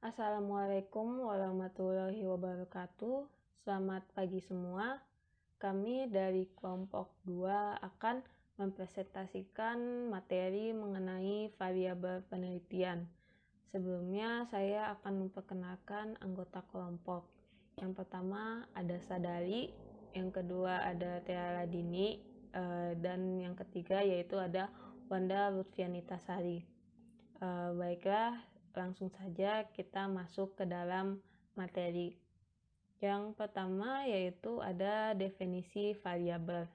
Assalamualaikum warahmatullahi wabarakatuh. Selamat pagi semua. Kami dari kelompok 2 akan mempresentasikan materi mengenai variabel penelitian. Sebelumnya saya akan memperkenalkan anggota kelompok. Yang pertama ada Sadali, yang kedua ada Tiara Dini, dan yang ketiga yaitu ada Wanda Lutfianita Sari. Baiklah, langsung saja kita masuk ke dalam materi. Yang pertama yaitu ada definisi variabel.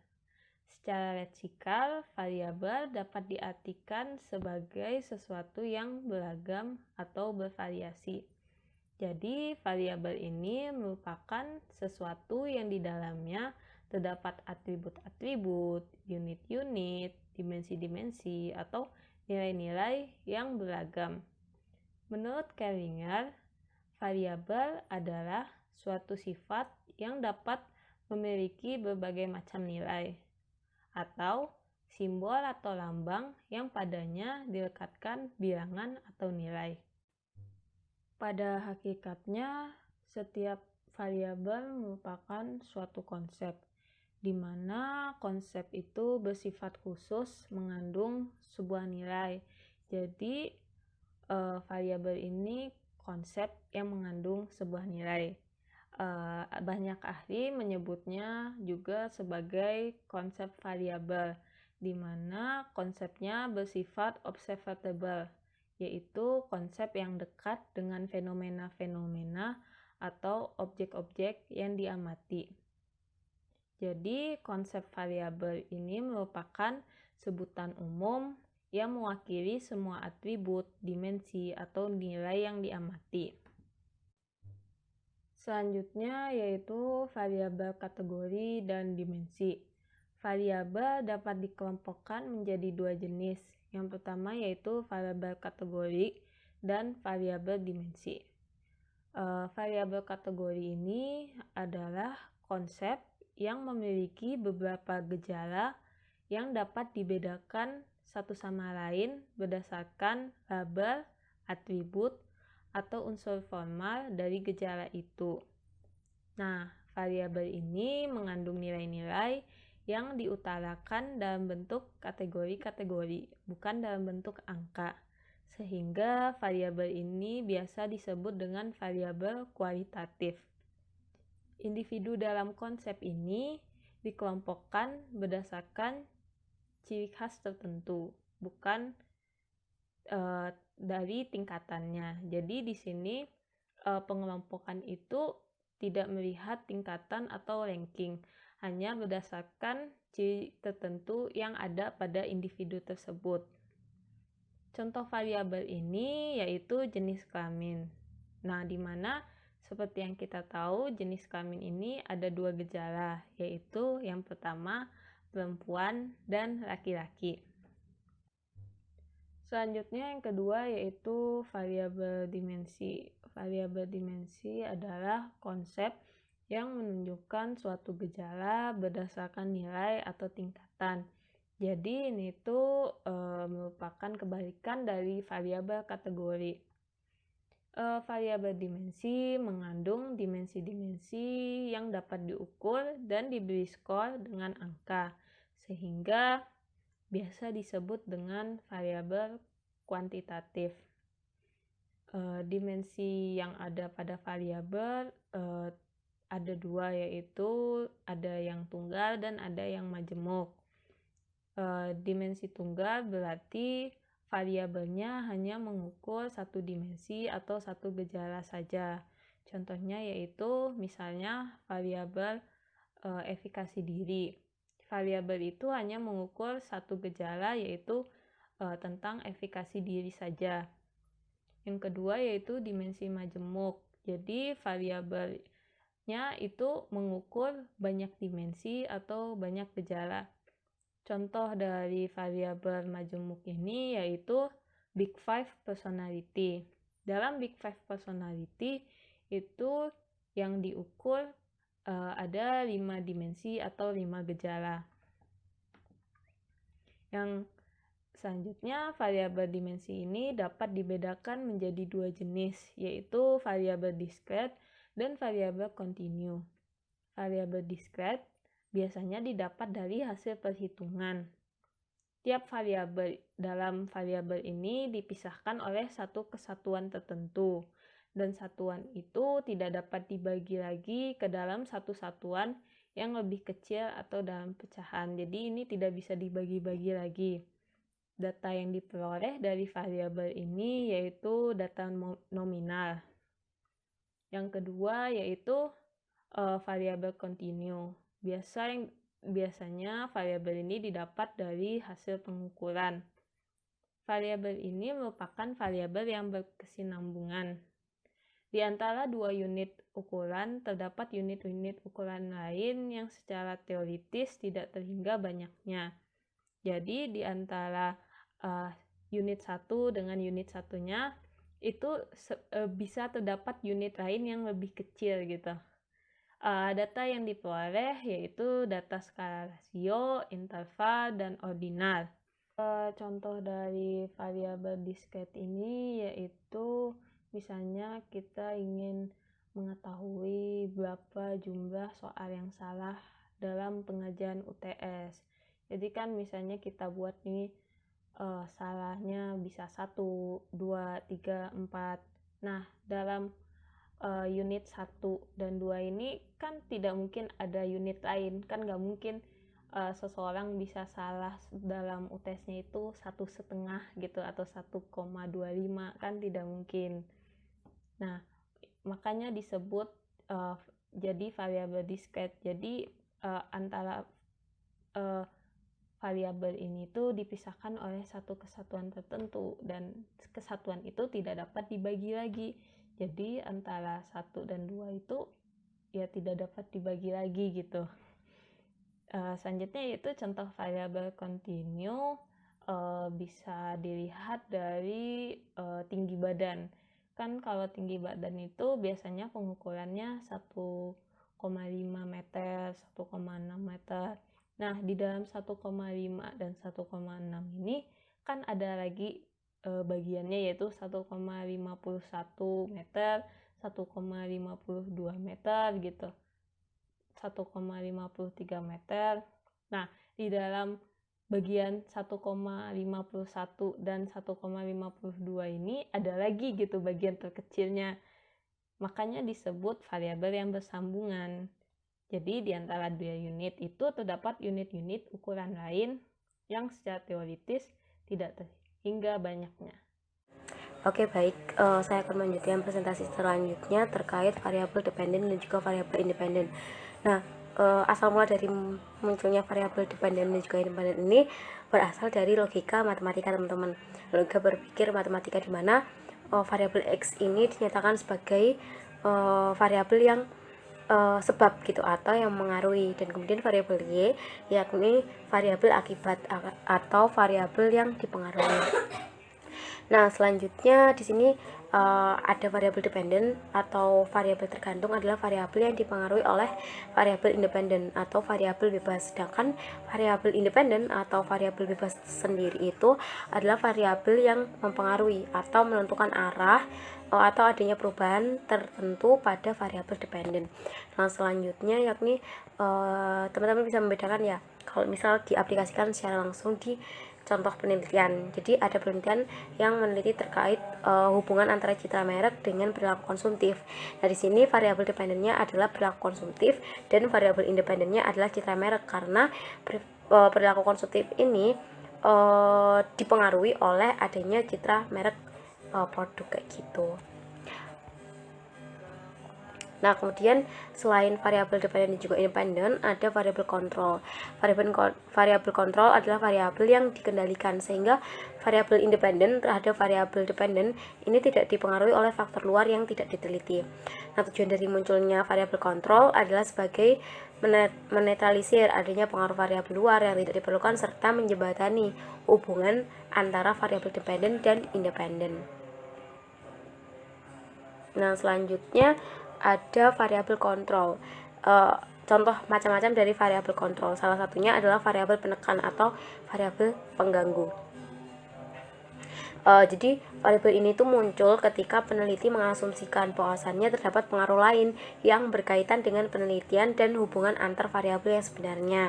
Secara leksikal, variabel dapat diartikan sebagai sesuatu yang beragam atau bervariasi. Jadi, variabel ini merupakan sesuatu yang di dalamnya terdapat atribut-atribut, unit-unit, dimensi-dimensi, atau nilai-nilai yang beragam. Menurut Kellinger, variabel adalah suatu sifat yang dapat memiliki berbagai macam nilai, atau simbol atau lambang yang padanya dilekatkan bilangan atau nilai. Pada hakikatnya, setiap variabel merupakan suatu konsep, di mana konsep itu bersifat khusus mengandung sebuah nilai. Jadi, variabel ini konsep yang mengandung sebuah nilai. Banyak ahli menyebutnya juga sebagai konsep variabel, di mana konsepnya bersifat observable, yaitu konsep yang dekat dengan fenomena-fenomena atau objek-objek yang diamati. Jadi, konsep variabel ini merupakan sebutan umum yang mewakili semua atribut, dimensi, atau nilai yang diamati. Selanjutnya yaitu variabel kategori dan dimensi. Variabel dapat dikelompokkan menjadi dua jenis. Yang pertama yaitu variabel kategori dan variabel dimensi. Variabel kategori ini adalah konsep yang memiliki beberapa gejala yang dapat dibedakan satu sama lain berdasarkan label, atribut, atau unsur formal dari gejala itu. Nah, variabel ini mengandung nilai-nilai yang diutarakan dalam bentuk kategori-kategori, bukan dalam bentuk angka. Sehingga variabel ini biasa disebut dengan variabel kualitatif. Individu dalam konsep ini dikelompokkan berdasarkan ciri khas tertentu, bukan dari tingkatannya. Jadi di sini pengelompokan itu tidak melihat tingkatan atau ranking, hanya berdasarkan ciri tertentu yang ada pada individu tersebut. Contoh variabel ini yaitu jenis kelamin. Nah, di mana seperti yang kita tahu, jenis kelamin ini ada dua gejala, yaitu yang pertama perempuan dan laki-laki. Selanjutnya yang kedua yaitu variabel dimensi. Variabel dimensi adalah konsep yang menunjukkan suatu gejala berdasarkan nilai atau tingkatan. Jadi ini merupakan kebalikan dari variabel kategori. Variabel dimensi mengandung dimensi-dimensi yang dapat diukur dan diberi skor dengan angka, sehingga biasa disebut dengan variabel kuantitatif. Dimensi yang ada pada variabel ada dua, yaitu ada yang tunggal dan ada yang majemuk. Dimensi tunggal berarti variabelnya hanya mengukur satu dimensi atau satu gejala saja. Contohnya yaitu misalnya variabel efikasi diri. Variabel itu hanya mengukur satu gejala, yaitu tentang efikasi diri saja. Yang kedua yaitu dimensi majemuk. Jadi variabelnya itu mengukur banyak dimensi atau banyak gejala. Contoh dari variabel majemuk ini yaitu Big Five personality. Dalam Big Five personality itu yang diukur ada 5 dimensi atau 5 gejala. Yang Selanjutnya, variabel dimensi ini dapat dibedakan menjadi dua jenis, yaitu variabel discrete dan variabel continue. Variabel discrete biasanya didapat dari hasil perhitungan. Tiap variabel dalam variabel ini dipisahkan oleh satu kesatuan tertentu, dan satuan itu tidak dapat dibagi lagi ke dalam satu satuan yang lebih kecil atau dalam pecahan. Jadi ini tidak bisa dibagi-bagi lagi. Data yang diperoleh dari variabel ini yaitu data nominal. Yang kedua yaitu variabel continue. Biasanya variabel ini didapat dari hasil pengukuran. Variabel ini merupakan variabel yang berkesinambungan. Di antara dua unit ukuran, terdapat unit-unit ukuran lain yang secara teoritis tidak terhingga banyaknya. Jadi di antara unit 1 dengan unit satunya itu bisa terdapat unit lain yang lebih kecil gitu. Data yang diperoleh yaitu data skala rasio, interval, dan ordinal. Contoh dari variabel discrete ini yaitu misalnya kita ingin mengetahui berapa jumlah soal yang salah dalam pengajian UTS. Jadi kan misalnya kita buat nih salahnya bisa 1, 2, 3, 4. Nah, dalam unit 1 dan 2 ini kan tidak mungkin ada unit lain. Kan nggak mungkin seseorang bisa salah dalam UTS-nya itu 1,5 gitu atau 1,25, kan tidak mungkin. Nah, makanya disebut jadi variabel discrete. Jadi antara variabel ini tuh dipisahkan oleh satu kesatuan tertentu dan kesatuan itu tidak dapat dibagi lagi. Jadi antara 1 dan 2 itu ya tidak dapat dibagi lagi gitu. Selanjutnya yaitu contoh variabel continue bisa dilihat dari tinggi badan. Kan kalau tinggi badan itu biasanya pengukurannya 1,5 meter, 1,6 meter. Nah, di dalam 1,5 dan 1,6 ini kan ada lagi bagiannya yaitu 1,51 meter, 1,52 meter gitu. 1,53 meter. Nah, di dalam bagian 1,51 dan 1,52 ini ada lagi gitu bagian terkecilnya. Makanya disebut variabel yang bersambungan. Jadi di antara dua unit itu terdapat unit-unit ukuran lain yang secara teoritis tidak terhingga banyaknya. Oke, baik. Saya akan melanjutkan presentasi selanjutnya terkait variabel dependen dan juga variabel independen. Nah, asal mula dari munculnya variabel dependen dan juga independen ini berasal dari logika matematika, teman-teman. Logika berpikir matematika di mana variabel X ini dinyatakan sebagai variabel yang sebab gitu atau yang mengaruhi, dan kemudian variabel Y yakni variabel akibat atau variabel yang dipengaruhi. Nah, selanjutnya di sini ada variabel dependen atau variabel tergantung adalah variabel yang dipengaruhi oleh variabel independen atau variabel bebas. Sedangkan variabel independen atau variabel bebas sendiri itu adalah variabel yang mempengaruhi atau menentukan arah atau adanya perubahan tertentu pada variabel dependen. Nah, selanjutnya yakni teman-teman bisa membedakan ya kalau misal diaplikasikan secara langsung di contoh penelitian. Jadi ada penelitian yang meneliti terkait hubungan antara citra merek dengan perilaku konsumtif. Nah, di sini variabel dependennya adalah perilaku konsumtif dan variabel independennya adalah citra merek karena perilaku konsumtif ini dipengaruhi oleh adanya citra merek produk kayak gitu. Nah, kemudian selain variabel dependen dan juga independen, ada variabel kontrol. Variabel kontrol adalah variabel yang dikendalikan, sehingga variabel independen terhadap variabel dependen ini tidak dipengaruhi oleh faktor luar yang tidak diteliti. Nah, tujuan dari munculnya variabel kontrol adalah sebagai menetralisir adanya pengaruh variabel luar yang tidak diperlukan serta menjembatani hubungan antara variabel dependen dan independen. Nah, selanjutnya ada variabel kontrol. Contoh macam-macam dari variabel kontrol. Salah satunya adalah variabel penekan atau variabel pengganggu. Jadi variabel ini tuh muncul ketika peneliti mengasumsikan bahwasannya terdapat pengaruh lain yang berkaitan dengan penelitian dan hubungan antar variabel yang sebenarnya.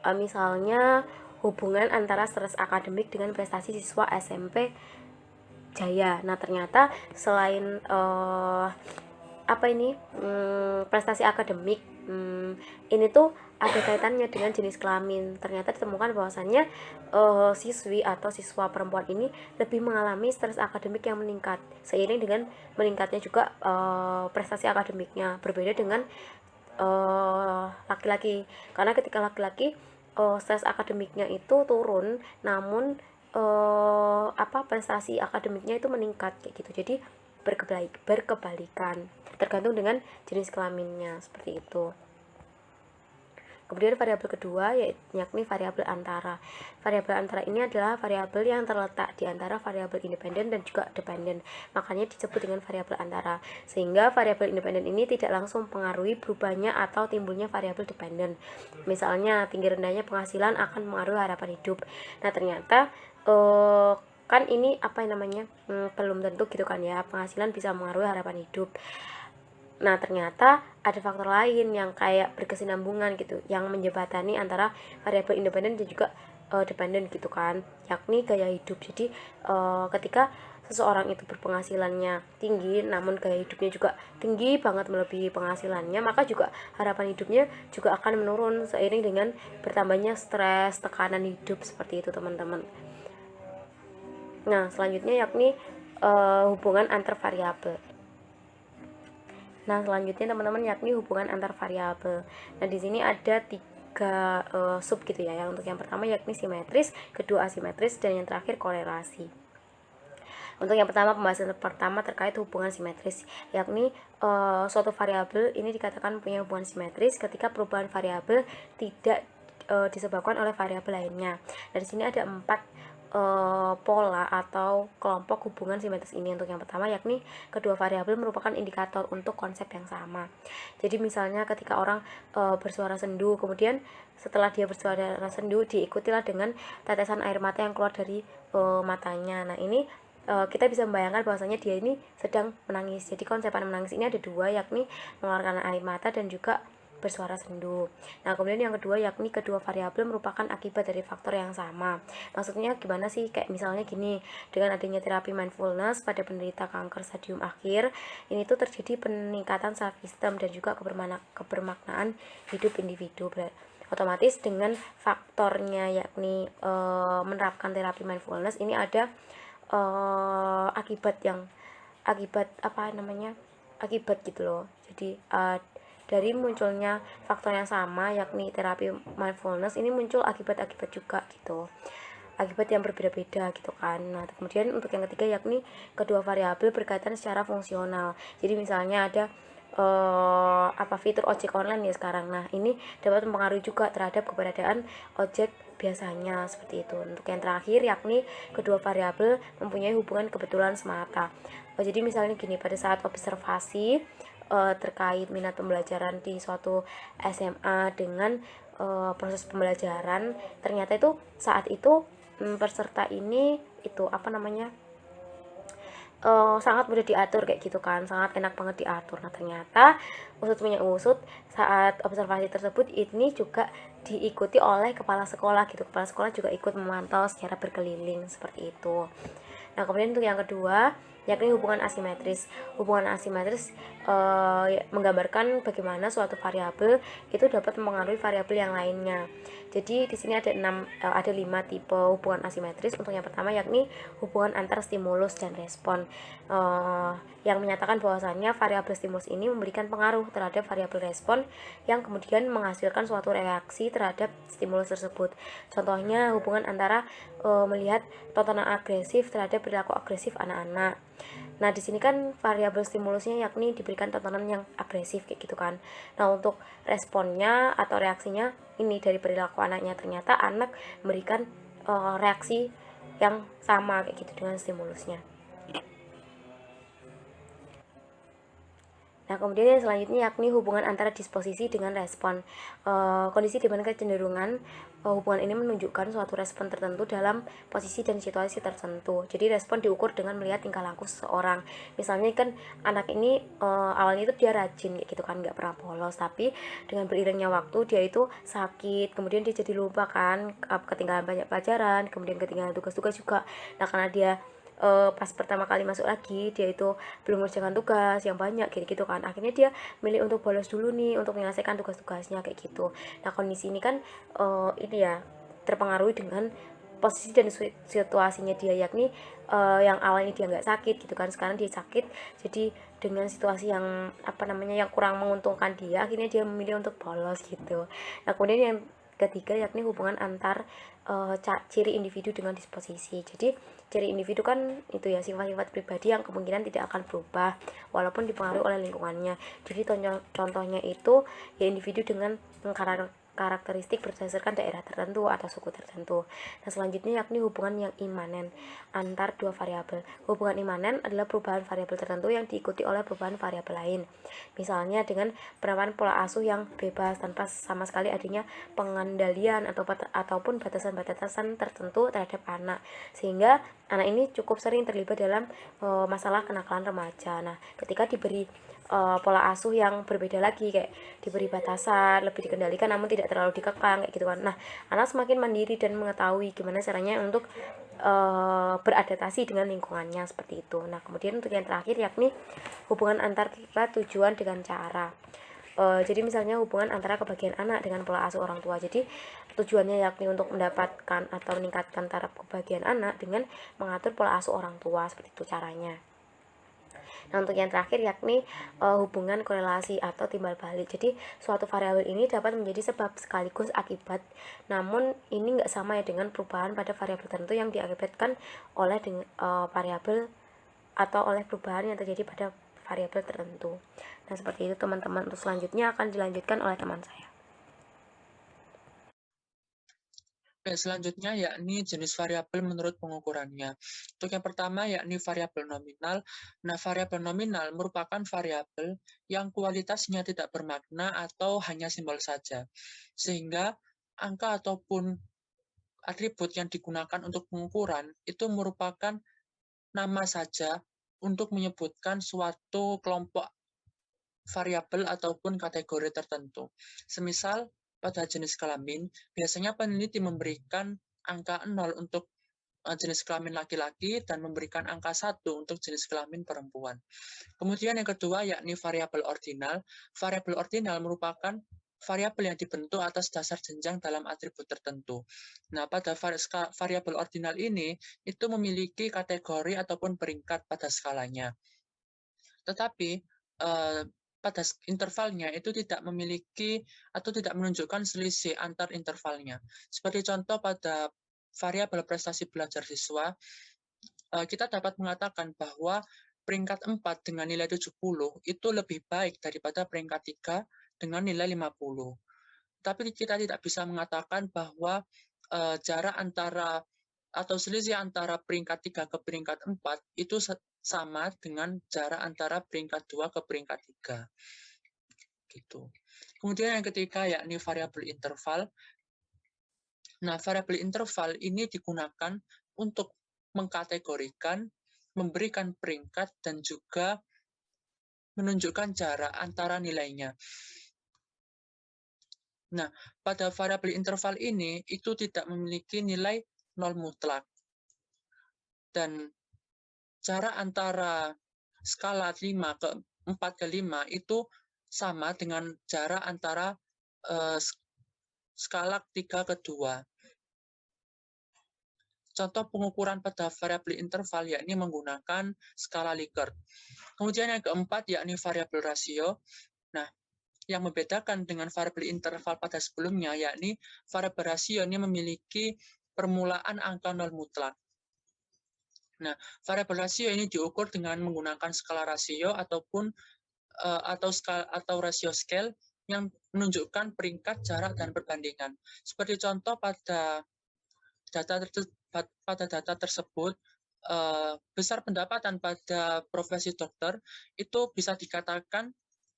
Misalnya hubungan antara stres akademik dengan prestasi siswa SMP Jaya. Nah, ternyata selain prestasi akademik, ini tuh ada kaitannya dengan jenis kelamin. Ternyata ditemukan bahwasannya siswi atau siswa perempuan ini lebih mengalami stres akademik yang meningkat seiring dengan meningkatnya juga prestasi akademiknya, berbeda dengan laki-laki. Karena ketika laki-laki stres akademiknya itu turun, namun prestasi akademiknya itu meningkat kayak gitu. Jadi berkebalikan, tergantung dengan jenis kelaminnya, seperti itu. Kemudian variabel kedua yakni variabel antara. Variabel antara ini adalah variabel yang terletak di antara variabel independen dan juga dependen. Makanya disebut dengan variabel antara. Sehingga variabel independen ini tidak langsung mempengaruhi berubahnya atau timbulnya variabel dependen. Misalnya tinggi rendahnya penghasilan akan mempengaruhi harapan hidup. Nah, ternyata kan ini belum tentu gitu kan ya, penghasilan bisa mempengaruhi harapan hidup. Nah, ternyata ada faktor lain yang kayak berkesinambungan gitu, yang menjembatani antara variabel independen dan juga dependen gitu kan, yakni gaya hidup. Jadi ketika seseorang itu berpenghasilannya tinggi namun gaya hidupnya juga tinggi banget melebihi penghasilannya, maka juga harapan hidupnya juga akan menurun seiring dengan bertambahnya stres, tekanan hidup, seperti itu teman-teman. Nah, selanjutnya yakni hubungan antar variabel. Nah, selanjutnya teman-teman yakni hubungan antar variabel. Nah, di sini ada 3 sub gitu ya. Yang untuk yang pertama yakni simetris, kedua asimetris, dan yang terakhir korelasi. Untuk yang pertama, pembahasan pertama terkait hubungan simetris, yakni suatu variabel ini dikatakan punya hubungan simetris ketika perubahan variabel tidak disebabkan oleh variabel lainnya. Nah, di sini ada 4 pola atau kelompok hubungan simetris ini. Untuk yang pertama yakni kedua variabel merupakan indikator untuk konsep yang sama. Jadi misalnya ketika orang bersuara sendu, kemudian setelah dia bersuara sendu diikutilah dengan tetesan air mata yang keluar dari matanya. Nah, ini kita bisa membayangkan bahwasanya dia ini sedang menangis. Jadi konsepan menangis ini ada 2, yakni mengeluarkan air mata dan juga bersuara sendu. Nah, kemudian yang kedua yakni kedua variabel merupakan akibat dari faktor yang sama. Maksudnya gimana sih? Kayak misalnya gini, dengan adanya terapi mindfulness pada penderita kanker stadium akhir, ini tuh terjadi peningkatan self esteem dan juga kebermaknaan hidup individu. Otomatis dengan faktornya yakni menerapkan terapi mindfulness ini ada akibat gitu loh. Jadi dari munculnya faktor yang sama yakni terapi mindfulness ini muncul akibat-akibat juga gitu, akibat yang berbeda-beda gitu kan. Nah, kemudian untuk yang ketiga yakni kedua variabel berkaitan secara fungsional. Jadi misalnya ada fitur ojek online ya sekarang. Nah, ini dapat mempengaruhi juga terhadap keberadaan ojek biasanya, seperti itu. Untuk yang terakhir yakni kedua variabel mempunyai hubungan kebetulan semata. Jadi misalnya gini, pada saat observasi terkait minat pembelajaran di suatu SMA dengan proses pembelajaran, ternyata itu saat itu peserta ini itu sangat mudah diatur kayak gitu kan, sangat enak banget diatur. Nah, ternyata usut punya usut, saat observasi tersebut ini juga diikuti oleh kepala sekolah gitu. Kepala sekolah juga ikut memantau secara berkeliling, seperti itu. Nah, kemudian untuk yang kedua yakni hubungan asimetris. Hubungan asimetris menggambarkan bagaimana suatu variabel itu dapat mempengaruhi variabel yang lainnya. Jadi di sini ada 5 tipe hubungan asimetris. Untuk yang pertama yakni hubungan antar stimulus dan respon, yang menyatakan bahwasannya variabel stimulus ini memberikan pengaruh terhadap variabel respon yang kemudian menghasilkan suatu reaksi terhadap stimulus tersebut. Contohnya hubungan antara melihat tontonan agresif terhadap perilaku agresif anak-anak. Nah, di sini kan variabel stimulusnya yakni diberikan tontonan yang agresif kayak gitu kan. Nah, untuk responnya atau reaksinya ini dari perilaku anaknya, ternyata anak memberikan reaksi yang sama kayak gitu dengan stimulusnya. Nah, kemudian yang selanjutnya yakni hubungan antara disposisi dengan respon. Kondisi di mana kecenderungan hubungan ini menunjukkan suatu respon tertentu dalam posisi dan situasi tertentu. Jadi respon diukur dengan melihat tingkah laku seseorang. Misalnya kan anak ini awalnya itu dia rajin kayak gitu kan, nggak pernah bolos, tapi dengan beriringnya waktu dia itu sakit, kemudian dia jadi lupa kan, ketinggalan banyak pelajaran, kemudian ketinggalan tugas-tugas juga. Nah karena dia pas pertama kali masuk lagi dia itu belum mengerjakan tugas yang banyak kayak gitu kan, akhirnya dia milih untuk bolos dulu nih untuk menyelesaikan tugas-tugasnya kayak gitu. Nah kondisi ini kan ini ya terpengaruhi dengan posisi dan situasinya dia, yakni yang awalnya dia nggak sakit gitu kan, sekarang dia sakit, jadi dengan situasi yang apa namanya yang kurang menguntungkan dia, akhirnya dia memilih untuk bolos gitu. Nah kemudian yang ketiga yakni hubungan antar ciri individu dengan disposisi. Jadi ciri individu kan itu ya sifat-sifat pribadi yang kemungkinan tidak akan berubah walaupun dipengaruhi oleh lingkungannya. Jadi contohnya itu ya individu dengan karakteristik berdasarkan daerah tertentu atau suku tertentu. Nah, selanjutnya yakni hubungan yang imanen antar dua variabel. Hubungan imanen adalah perubahan variabel tertentu yang diikuti oleh perubahan variabel lain. Misalnya dengan penerapan pola asuh yang bebas tanpa sama sekali adanya pengendalian ataupun batasan-batasan tertentu terhadap anak. Sehingga anak ini cukup sering terlibat dalam masalah kenakalan remaja. Nah, ketika diberi pola asuh yang berbeda lagi, kayak diberi batasan, lebih dikendalikan namun tidak terlalu dikekang kayak gitu kan. Nah, anak semakin mandiri dan mengetahui gimana caranya untuk beradaptasi dengan lingkungannya seperti itu. Nah, kemudian untuk yang terakhir yakni hubungan antara tujuan dengan cara. Jadi misalnya hubungan antara kebahagiaan anak dengan pola asuh orang tua. Jadi tujuannya yakni untuk mendapatkan atau meningkatkan taraf kebahagiaan anak dengan mengatur pola asuh orang tua, seperti itu caranya. Nah, untuk yang terakhir yakni hubungan korelasi atau timbal balik. Jadi suatu variabel ini dapat menjadi sebab sekaligus akibat, namun ini nggak sama ya dengan perubahan pada variabel tertentu yang diakibatkan oleh variabel atau oleh perubahan yang terjadi pada variabel tertentu. Nah, seperti itu teman-teman. Untuk selanjutnya akan dilanjutkan oleh teman saya. Oke, selanjutnya yakni jenis variabel menurut pengukurannya. Untuk yang pertama yakni variabel nominal. Nah, variabel nominal merupakan variabel yang kualitasnya tidak bermakna atau hanya simbol saja. Sehingga angka ataupun atribut yang digunakan untuk pengukuran itu merupakan nama saja untuk menyebutkan suatu kelompok variabel ataupun kategori tertentu. Semisal pada jenis kelamin, biasanya peneliti memberikan angka 0 untuk jenis kelamin laki-laki dan memberikan angka 1 untuk jenis kelamin perempuan. Kemudian yang kedua yakni variabel ordinal. Variabel ordinal merupakan variabel yang dibentuk atas dasar jenjang dalam atribut tertentu. Nah, pada variabel ordinal ini itu memiliki kategori ataupun peringkat pada skalanya. Tetapi pada intervalnya itu tidak memiliki atau tidak menunjukkan selisih antar intervalnya. Seperti contoh pada variabel prestasi belajar siswa, kita dapat mengatakan bahwa peringkat 4 dengan nilai 70 itu lebih baik daripada peringkat 3 dengan nilai 50. Tapi kita tidak bisa mengatakan bahwa jarak antara atau selisih antara peringkat 3 ke peringkat 4 itu sama dengan jarak antara peringkat 2 ke peringkat 3. Gitu. Kemudian yang ketiga yakni variabel interval. Nah, variabel interval ini digunakan untuk mengkategorikan, memberikan peringkat, dan juga menunjukkan jarak antara nilainya. Nah, pada variabel interval ini itu tidak memiliki nilai nol mutlak. Dan jarak antara skala 5 ke 4 ke 5 itu sama dengan jarak antara skala 3 ke 2. Contoh pengukuran pada variabel interval yakni menggunakan skala Likert. Kemudian yang keempat yakni variabel rasio. Nah, yang membedakan dengan variabel interval pada sebelumnya yakni variabel rasio ini memiliki permulaan angka nol mutlak. Nah, variabel rasio ini diukur dengan menggunakan skala rasio ataupun atau rasio scale yang menunjukkan peringkat, jarak, dan perbandingan. Seperti contoh pada data tersebut, besar pendapatan pada profesi dokter itu bisa dikatakan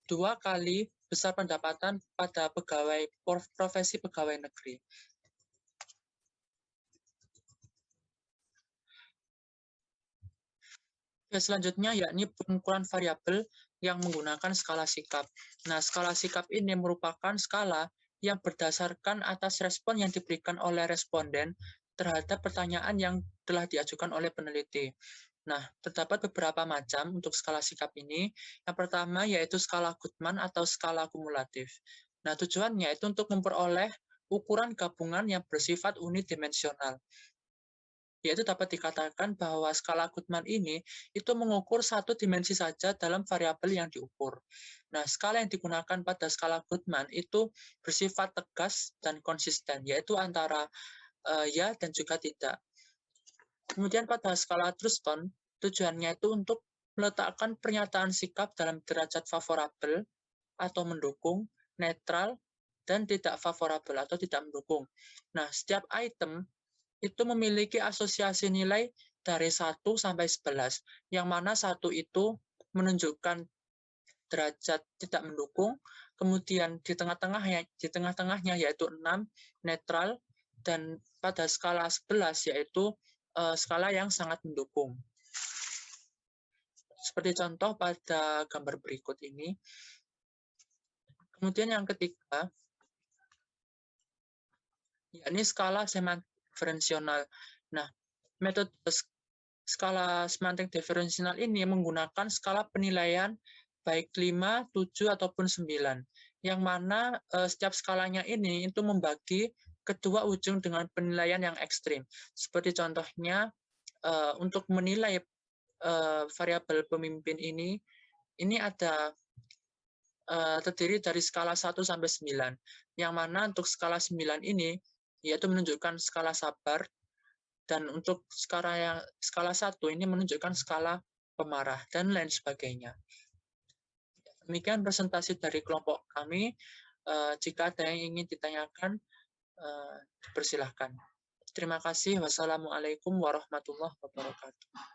2 kali besar pendapatan pada profesi pegawai negeri. Selanjutnya yakni pengukuran variabel yang menggunakan skala sikap. Nah, skala sikap ini merupakan skala yang berdasarkan atas respon yang diberikan oleh responden terhadap pertanyaan yang telah diajukan oleh peneliti. Nah, terdapat beberapa macam untuk skala sikap ini. Yang pertama yaitu skala Goodman atau skala kumulatif. Nah, tujuannya itu untuk memperoleh ukuran gabungan yang bersifat unidimensional. Yaitu dapat dikatakan bahwa skala Goodman ini itu mengukur satu dimensi saja dalam variabel yang diukur. Nah, skala yang digunakan pada skala Goodman itu bersifat tegas dan konsisten, yaitu antara ya dan juga tidak. Kemudian pada skala Thurston, tujuannya itu untuk meletakkan pernyataan sikap dalam derajat favorabel atau mendukung, netral, dan tidak favorabel atau tidak mendukung. Nah, setiap item itu memiliki asosiasi nilai dari 1 sampai 11, yang mana 1 itu menunjukkan derajat tidak mendukung, kemudian di tengah-tengahnya yaitu 6 netral, dan pada skala 11 yaitu skala yang sangat mendukung. Seperti contoh pada gambar berikut ini. Kemudian yang ketiga, yakni skala semantik diferensial. Nah, metode skala semantik diferensial ini menggunakan skala penilaian baik 5, 7, ataupun 9, yang mana setiap skalanya ini itu membagi kedua ujung dengan penilaian yang ekstrim. Seperti contohnya, untuk menilai variabel pemimpin ini ada terdiri dari skala 1 sampai 9, yang mana untuk skala 9 ini yaitu menunjukkan skala sabar, dan untuk skala 1 ini menunjukkan skala pemarah, dan lain sebagainya. Demikian presentasi dari kelompok kami. Jika ada yang ingin ditanyakan, persilahkan. Terima kasih. Wassalamualaikum warahmatullahi wabarakatuh.